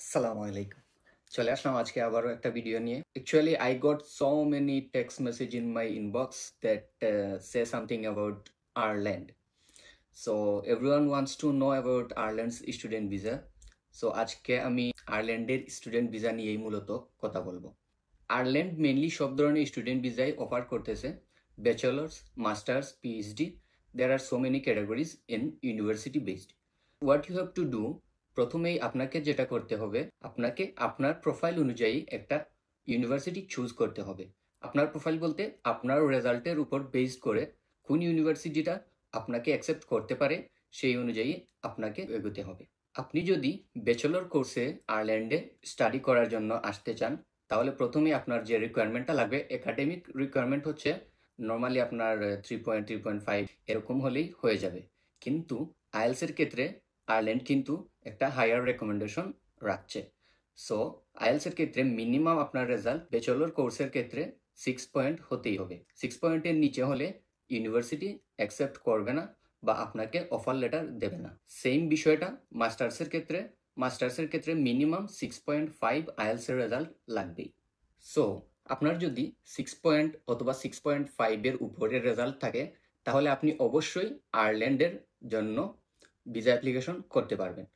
আসসালামু আলাইকুম। চলে আসলাম আজকে আবারও একটা ভিডিও নিয়ে। Actually, I got so many text message in my inbox that say something about Ireland. So everyone wants to know about Ireland's student visa. So আজকে আমি আয়ারল্যান্ডের স্টুডেন্ট ভিসা নিয়েই মূলত কথা বলবো। আয়ারল্যান্ড মেইনলি সব ধরনের স্টুডেন্ট ভিসাই অফার করতেছে, bachelors, masters, PhD. There are so many categories in university based. What you have to do, প্রথমেই আপনাকে যেটা করতে হবে, আপনাকে আপনার প্রোফাইল অনুযায়ী একটা ইউনিভার্সিটি চুজ করতে হবে। আপনার প্রোফাইল বলতে আপনার রেজাল্টের উপর বেসড করে কোন ইউনিভার্সিটিটা আপনাকে অ্যাকসেপ্ট করতে পারে সেই অনুযায়ী আপনাকে এগোতে হবে। আপনি যদি ব্যাচেলর কোর্সে আয়ারল্যান্ডে স্টাডি করার জন্য আসতে চান, তাহলে প্রথমেই আপনার যে রিকোয়ারমেন্টটা লাগবে, একাডেমিক রিকোয়ারমেন্ট হচ্ছে নর্মালি আপনার 3.5 এরকম হলেই হয়ে যাবে। কিন্তু আইএলসের ক্ষেত্রে আয়ারল্যান্ড কিন্তু একটা হায়ার রেকমেন্ডেশন রাখছে। সো আইএলসের ক্ষেত্রে মিনিমাম আপনার রেজাল্ট ব্যাচেলর কোর্সের ক্ষেত্রে 6 হতেই হবে। 6 নিচে হলে ইউনিভার্সিটি অ্যাকসেপ্ট করবে না বা আপনাকে অফার লেটার দেবে না। সেম বিষয়টা মাস্টার্সের ক্ষেত্রে মিনিমাম 6.5 আইএলসের রেজাল্ট লাগবেই। সো আপনার যদি 6 অথবা 6.5 উপরের রেজাল্ট থাকে, তাহলে আপনি অবশ্যই আয়ারল্যান্ডের জন্য ভিসা অ্যাপ্লিকেশন করতে পারবেন।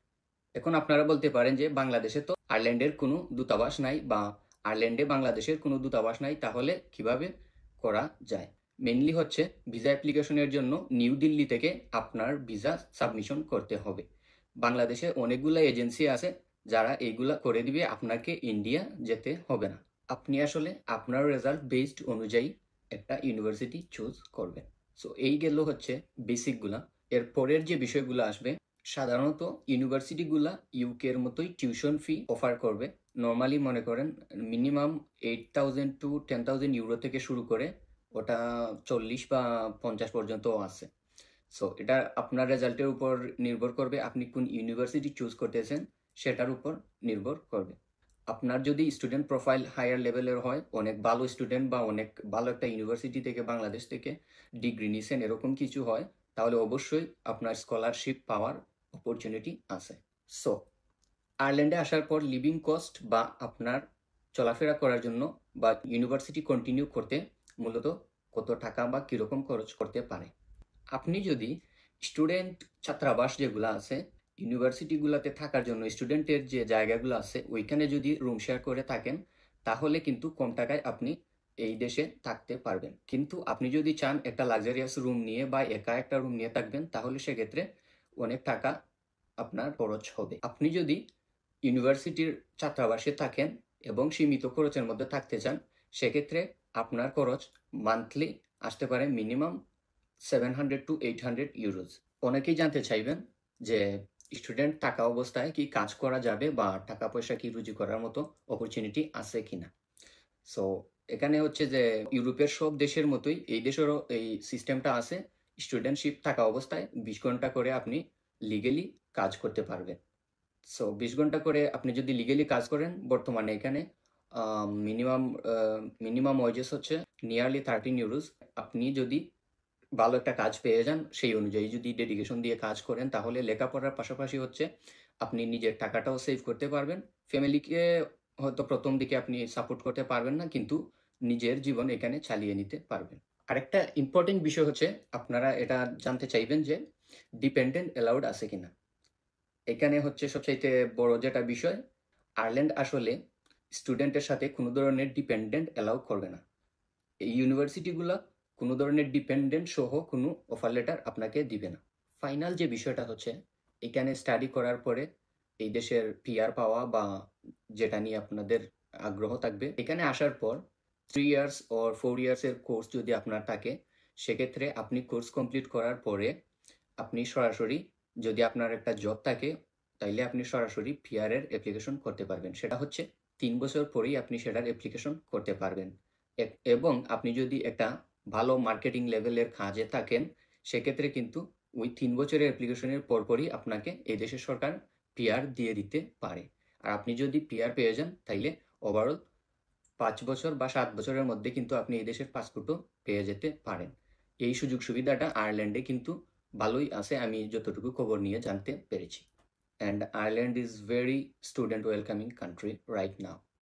এখন আপনারা বলতে পারেন যে বাংলাদেশে তো আয়ারল্যান্ডের কোনো দূতাবাস নাই, বা আয়ারল্যান্ডে বাংলাদেশের কোনো দূতাবাস নাই, তাহলে কিভাবে করা যায়? মেইনলি হচ্ছে ভিসা অ্যাপ্লিকেশনের জন্য নিউ দিল্লি থেকে আপনার ভিসা সাবমিশন করতে হবে। বাংলাদেশে অনেকগুলো এজেন্সি আছে যারা এইগুলা করে দিবে, আপনাকে ইন্ডিয়া যেতে হবে না। আপনি আসলে আপনার রেজাল্ট বেসড অনুযায়ী একটা ইউনিভার্সিটি চুজ করবেন। সো এই গেল হচ্ছে বেসিকগুলা। এর পরের যে বিষয়গুলো আসবে, সাধারণত ইউনিভার্সিটিগুলা ইউকের মতোই টিউশন ফি অফার করবে। নর্মালি মনে করেন মিনিমাম 8,000 to 10,000 ইউরো থেকে শুরু করে ওটা 40 বা 50 পর্যন্ত আছে। সো এটা আপনার রেজাল্টের উপর নির্ভর করবে, আপনি কোন ইউনিভার্সিটি চুজ করতেছেন সেটার উপর নির্ভর করবে। আপনার যদি স্টুডেন্ট প্রোফাইল হায়ার লেভেলের হয়, অনেক ভালো স্টুডেন্ট বা অনেক ভালো একটা ইউনিভার্সিটি থেকে বাংলাদেশ থেকে ডিগ্রি নিছেন, এরকম কিছু হয়, তাহলে অবশ্যই আপনার স্কলারশিপ পাওয়ার অপরচুনিটি আছে। সো আয়ারল্যান্ডে আসার পর লিভিং কস্ট বা আপনার চলাফেরা করার জন্য বা ইউনিভার্সিটি কন্টিনিউ করতে মূলত কত টাকা বা কীরকম খরচ করতে পারে। আপনি যদি স্টুডেন্ট ছাত্রাবাস যেগুলো আছে ইউনিভার্সিটিগুলোতে থাকার জন্য, স্টুডেন্টের যে জায়গাগুলো আছে ওইখানে যদি রুম শেয়ার করে থাকেন, তাহলে কিন্তু কম টাকায় আপনি এই দেশে থাকতে পারবেন। কিন্তু আপনি যদি চান একটা লাক্সারিয়াস রুম নিয়ে বা একা একটা রুম নিয়ে থাকবেন, তাহলে সেক্ষেত্রে অনেক টাকা আপনার খরচ হবে। আপনি যদি ইউনিভার্সিটির ছাত্রাবাসে থাকেন এবং সীমিত খরচের মধ্যে থাকতে চান, সেক্ষেত্রে আপনার খরচ মান্থলি আসতে পারে মিনিমাম 700 to 800 ইউরোজ। অনেকেই জানতে চাইবেন যে স্টুডেন্ট থাকা অবস্থায় কি কাজ করা যাবে বা টাকা পয়সা কি রুজি করার মতো অপরচুনিটি আছে কিনা। সো এখানে হচ্ছে যে ইউরোপের সব দেশের মতোই এই দেশেরও এই সিস্টেমটা আছে। স্টুডেন্টশিপ থাকা অবস্থায় 20 ঘন্টা করে আপনি লিগেলি কাজ করতে পারবেন। সো 20 ঘন্টা করে আপনি যদি লিগেলি কাজ করেন, বর্তমানে এখানে মিনিমাম মিনিমাম ওয়েজেস হচ্ছে নিয়ারলি 13 ইউরোজ। আপনি যদি ভালো একটা কাজ পেয়ে যান, সেই অনুযায়ী যদি ডেডিকেশন দিয়ে কাজ করেন, তাহলে লেখাপড়ার পাশাপাশি হচ্ছে আপনি নিজের টাকাটাও সেভ করতে পারবেন। ফ্যামিলিকে হয়তো প্রথম দিকে আপনি সাপোর্ট করতে পারবেন না, কিন্তু নিজের জীবন এখানে চালিয়ে নিতে পারবেন। আরেকটা ইম্পর্টেন্ট বিষয় হচ্ছে, আপনারা এটা জানতে চাইবেন যে ডিপেন্ডেন্ট অ্যালাউড আছে কিনা। এখানে হচ্ছে সবচাইতে বড় যেটা বিষয়, আয়ারল্যান্ড আসলে স্টুডেন্টের সাথে কোনো ধরনের ডিপেন্ডেন্ট অ্যালাউ করবে না। এই ইউনিভার্সিটিগুলো কোনো ধরনের ডিপেন্ডেন্ট সহ কোনো অফার লেটার আপনাকে দিবে না। ফাইনাল যে বিষয়টা হচ্ছে, এখানে স্টাডি করার পরে এই দেশের পিআর পাওয়া বা যেটা নিয়ে আপনাদের আগ্রহ থাকবে, এখানে আসার পর 3 ইয়ার্স or 4 ইয়ার্সের কোর্স যদি আপনার থাকে, সেক্ষেত্রে আপনি কোর্স কমপ্লিট করার পরে আপনি সরাসরি, যদি আপনার একটা জব থাকে, তাইলে আপনি সরাসরি পিআরের অ্যাপ্লিকেশন করতে পারবেন। সেটা হচ্ছে 3 বছর পরেই আপনি সেটার অ্যাপ্লিকেশন করতে পারবেন। এবং আপনি যদি একটা ভালো মার্কেটিং লেভেলের কাজে থাকেন, সেক্ষেত্রে কিন্তু ওই 3 বছরের অ্যাপ্লিকেশনের পরপরই আপনাকে এই দেশের সরকার পিআর দিয়ে দিতে পারে। আর আপনি যদি পিআর পেয়ে যান, তাইলে ওভারঅল 5 বছর বা 7 বছরের মধ্যে কিন্তু আপনি এই দেশের পাসপোর্টও পেয়ে যেতে পারেন। এই সুযোগ সুবিধাটা আয়ারল্যান্ডে কিন্তু ভালোই আছে, আমি যতটুকু খবর নিয়ে জানতে পেরেছি। and Ireland is very student welcoming country right now.